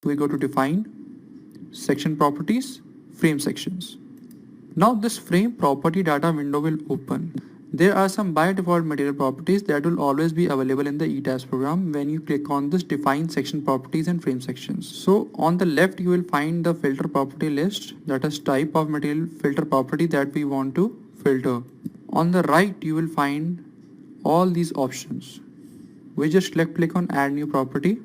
we go to define, section properties, frame sections. Now this frame property data window will open. There are some by default material properties that will always be available in the ETABS program when you click on this define section properties and frame sections. So on the left you will find the filter property list, that is type of material filter property that we want to filter. On the right you will find all these options. We just left click on add new property.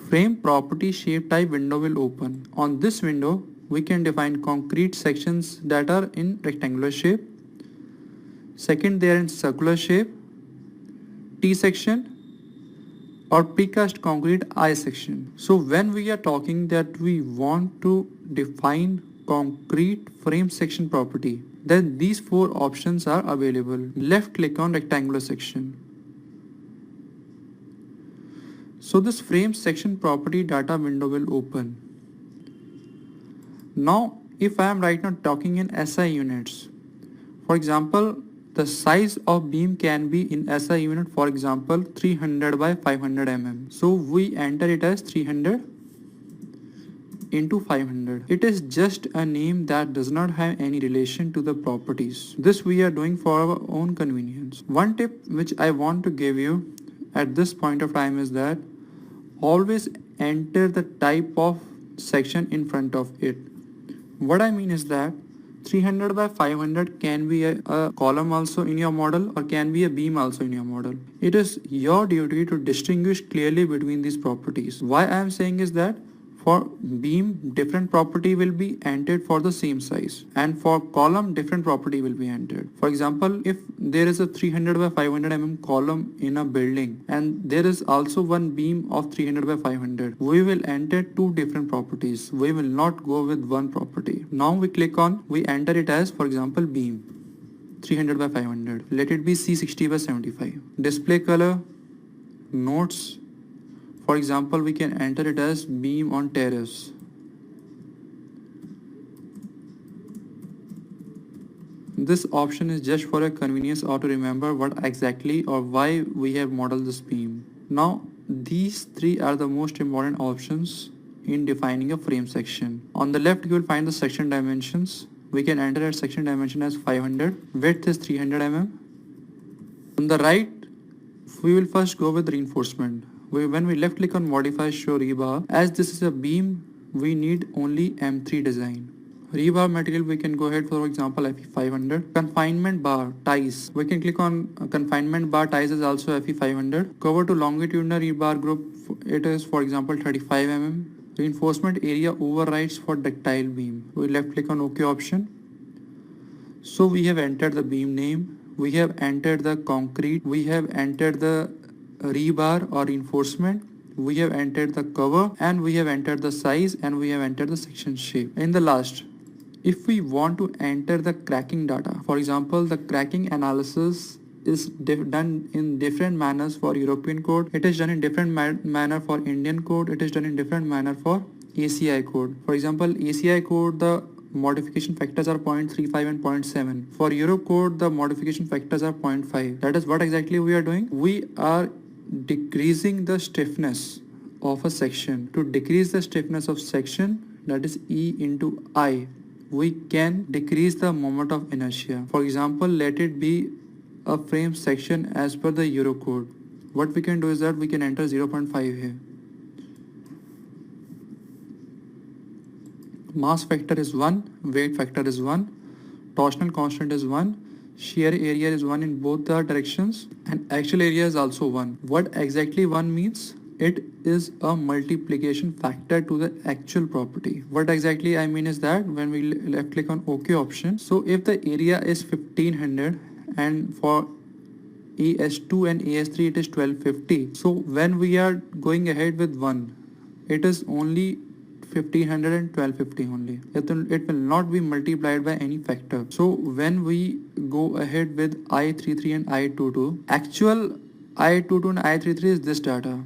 Frame property shape type window will open. On this window we can define concrete sections that are in rectangular shape. Second, they are in circular shape, T section, or precast concrete I section. So when we are talking that we want to define concrete frame section property, then these four options are available. Left click on rectangular section. So this frame section property data window will open. Now if I am right now talking in SI units, for example, the size of beam can be in SI unit, for example 300 by 500 mm. So we enter it as 300 into 500. It is just a name that does not have any relation to the properties. This we are doing for our own convenience. One tip which I want to give you at this point of time is that always enter the type of section in front of it. What I mean is that 300 by 500 can be a column also in your model or can be a beam also in your model. It is your duty to distinguish clearly between these properties. Why I am saying is that for beam different property will be entered for the same size, and for column different property will be entered. For example, if there is a 300 by 500 mm column in a building and there is also one beam of 300 by 500, we will enter two different properties. We will not go with one property. Now we click on, we enter it as, for example, beam 300 by 500. Let it be C60 by 75. Display color, notes. For example, we can enter it as beam on terrace. This option is just for a convenience or to remember what exactly or why we have modeled this beam. Now, these three are the most important options in defining a frame section. On the left, you will find the section dimensions. We can enter a section dimension as 500. Width is 300 mm. On the right, we will first go with reinforcement. When we left click on modify show rebar, as this is a beam, we need only M3 design. Rebar material we can go ahead, for example, FE500. Confinement bar ties, we can click on confinement bar ties is also FE500. Cover to longitudinal rebar group, it is for example 35 mm. Reinforcement area overrides for ductile beam. We left click on OK option. So we have entered the beam name, we have entered the concrete, we have entered the rebar or reinforcement, we have entered the cover, and we have entered the size, and we have entered the section shape. In the last, if we want to enter the cracking data, for example, the cracking analysis is done in different manners for European code, it is done in different manner for Indian code, it is done in different manner for ACI code. For example, ACI code, the modification factors are 0.35 and 0.7. For Europe code, the modification factors are 0.5. That is what exactly we are doing. We are decreasing the stiffness of a section. To decrease the stiffness of section, that is E into I, we can decrease the moment of inertia. For example, let it be a frame section as per the Euro code. What we can do is that we can enter 0.5 here. Mass factor is 1, weight factor is 1, torsional constant is 1, shear area is 1 in both the directions, and axial area is also 1. What exactly 1 means? It is a multiplication factor to the actual property. What exactly I mean is that when we left click on OK option, so if the area is 1500 and for AS2 and AS3 it is 1250, so when we are going ahead with 1, it is only 1500 and 1250 only. It will not be multiplied by any factor. So when we go ahead with I33 and I22, actual I22 and I33 is this data,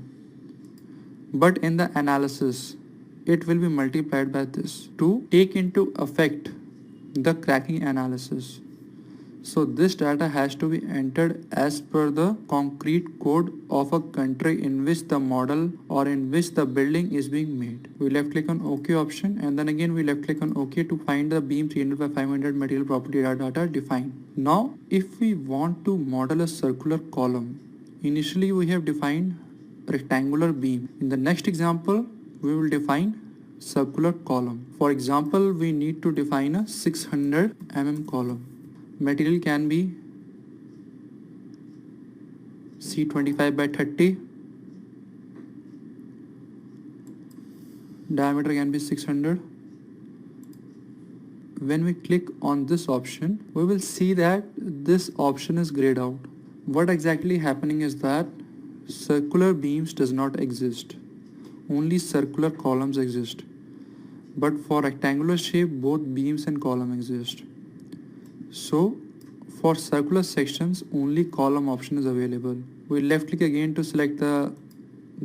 but in the analysis it will be multiplied by this to take into effect the cracking analysis. So this data has to be entered as per the concrete code of a country in which the model or in which the building is being made. We left click on OK option, and then again we left click on OK to find the beam 300 by 500 material property data defined. Now if we want to model a circular column, initially we have defined rectangular beam. In the next example we will define circular column. For example, we need to define a 600 column. Material can be C25 by 30. Diameter can be 600. When we click on this option, we will see that this option is grayed out. What exactly happening is that circular beams does not exist. Only circular columns exist. But for rectangular shape, both beams and column exist. So for circular sections, only column option is available. We left click again to select the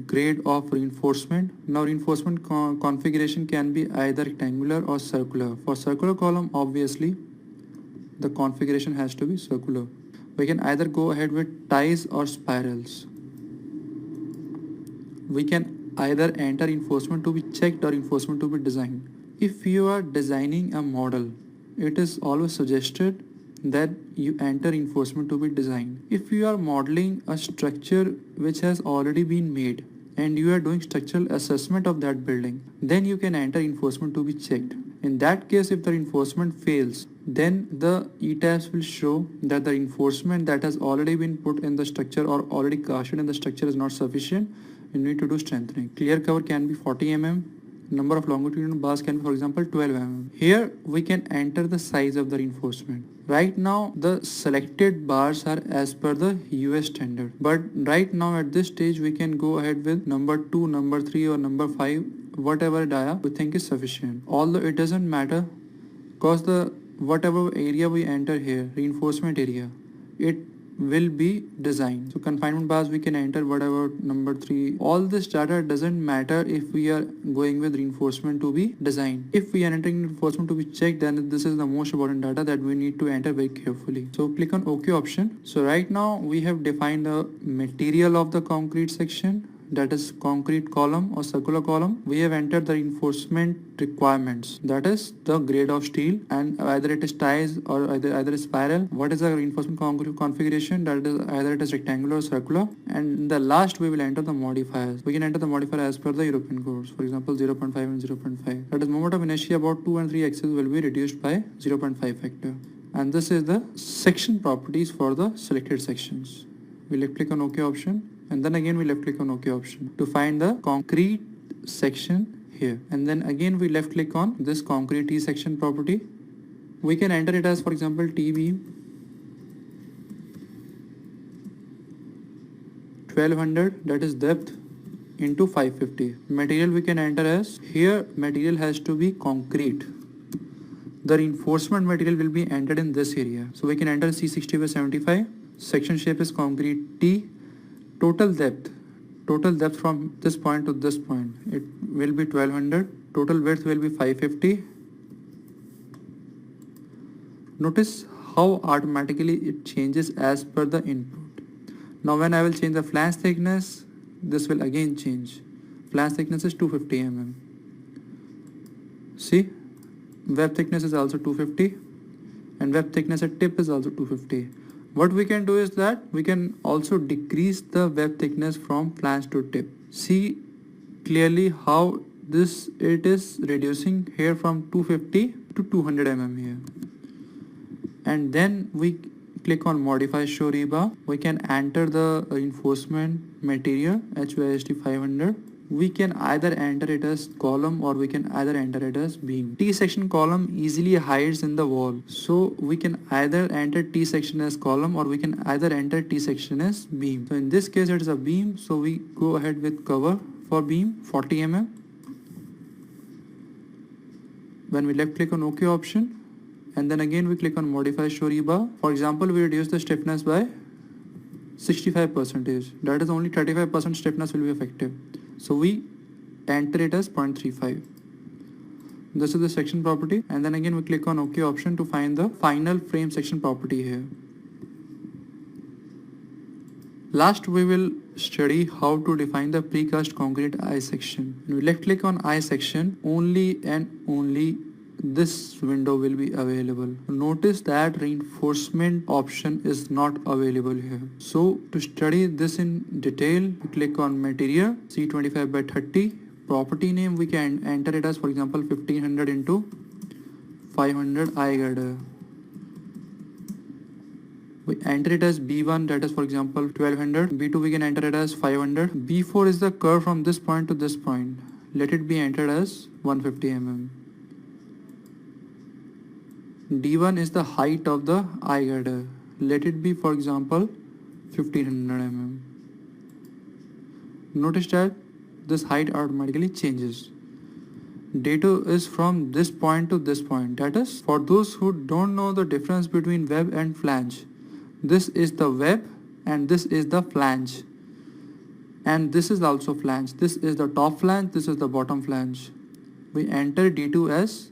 grade of reinforcement. Now reinforcement configuration can be either rectangular or circular. For circular column, obviously the configuration has to be circular. We can either go ahead with ties or spirals. We can either enter reinforcement to be checked or reinforcement to be designed. If you are designing a model, it is always suggested that you enter reinforcement to be designed. If you are modeling a structure which has already been made and you are doing structural assessment of that building, then you can enter reinforcement to be checked. In that case, if the reinforcement fails, then the ETABS will show that the reinforcement that has already been put in the structure or already casted in the structure is not sufficient. You need to do strengthening. Clear cover can be 40 mm. Number of longitudinal bars can be, for example, 12 mm. Here we can enter the size of the reinforcement. Right now the selected bars are as per the US standard, but right now at this stage we can go ahead with number 2, number 3 or number 5, whatever dia we think is sufficient. Although it doesn't matter, because the whatever area we enter here, reinforcement area, it will be designed. So confinement bars we can enter whatever number 3. All this data doesn't matter if we are going with reinforcement to be designed. If we are entering reinforcement to be checked, then this is the most important data that we need to enter very carefully. So click on OK option. So right now we have defined the material of the concrete section, that is concrete column or circular column. We have entered the reinforcement requirements, that is the grade of steel, and either it is ties or either spiral. What is the reinforcement configuration, that is either it is rectangular or circular. And in the last we will enter the modifiers. We can enter the modifier as per the European codes, for example 0.5 and 0.5. That is moment of inertia about 2 and 3 axes will be reduced by 0.5 factor. And this is the section properties for the selected sections. We left click on OK option, and then again we left click on OK option to find the concrete section here, and then again we left click on this concrete T section property. We can enter it as, for example, T beam 1200, that is depth, into 550. Material we can enter as, here material has to be concrete. The reinforcement material will be entered in this area, so we can enter C60 by 75. Section shape is concrete T. Total depth from this point to this point, it will be 1200. Total width will be 550. Notice how automatically it changes as per the input. Now when I will change the flange thickness, this will again change. Flange thickness is 250 mm. See, web thickness is also 250, and web thickness at tip is also 250. What we can do is that we can also decrease the web thickness from flange to tip. See clearly how it is reducing here from 250 to 200 mm here. And then we click on modify show rebar. We can enter the reinforcement material HYST 500. We can either enter it as column or we can either enter it as beam. T section column easily hides in the wall, so we can either enter T section as column or we can either enter T section as beam. So in this case it is a beam, so we go ahead with cover for beam 40 mm. When we left click on OK option, and then again we click on modify show rebar. For example, we reduce the stiffness by 65%. That is only 35% stiffness will be effective. So we enter it as 0.35. This is the section property, and then again we click on OK option to find the final frame section property here. Last we will study how to define the precast concrete I section. When we left click on I section, only and only this window will be available. Notice that reinforcement option is not available here. So to study this in detail, we click on material C25 by 30. Property name we can enter it as, for example, 1500 into 500 I girder. We enter it as B1, that is for example 1200. B2 we can enter it as 500. B4 is the curve from this point to this point. Let it be entered as 150 mm. D1 is the height of the I girder. Let it be for example 1500 mm. Notice that this height automatically changes. D2 is from this point to this point. That is, for those who don't know the difference between web and flange, this is the web and this is the flange, and this is also flange. This is the top flange, this is the bottom flange. We enter D2 as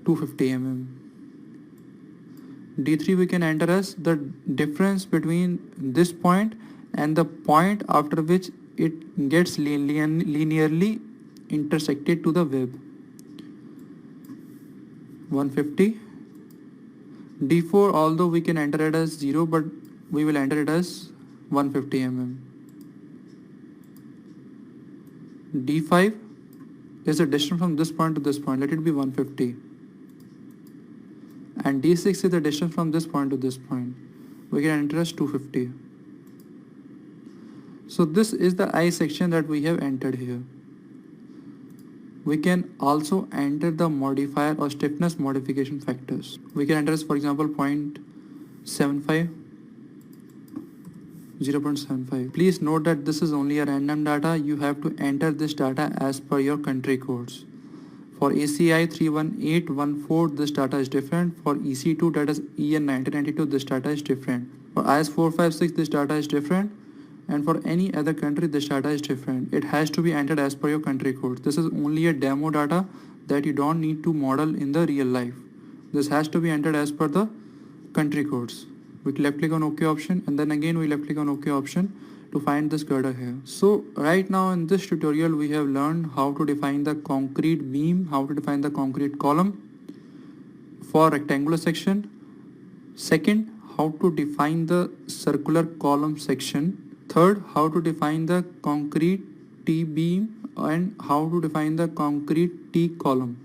250 mm. D3 we can enter as the difference between this point and the point after which it gets linearly intersected to the web. 150. D4, although we can enter it as 0, but we will enter it as 150 mm. D5 is the distance from this point to this point. Let it be 150. And D6 is the distance from this point to this point. We can enter as 250. So this is the I section that we have entered here. We can also enter the modifier or stiffness modification factors. We can enter as, for example, 0.75, 0.75. Please note that this is only a random data. You have to enter this data as per your country codes. For ACI 31814, this data is different. For EC2, that is EN 1992, this data is different. For IS 456, this data is different. And for any other country, this data is different. It has to be entered as per your country code. This is only a demo data that you don't need to model in the real life. This has to be entered as per the country codes. We left click on OK option, and then again we left click on OK option to find this girder here. So right now in this tutorial we have learned how to define the concrete beam, how to define the concrete column for rectangular section. Second, how to define the circular column section. Third, how to define the concrete T-beam and how to define the concrete T-column.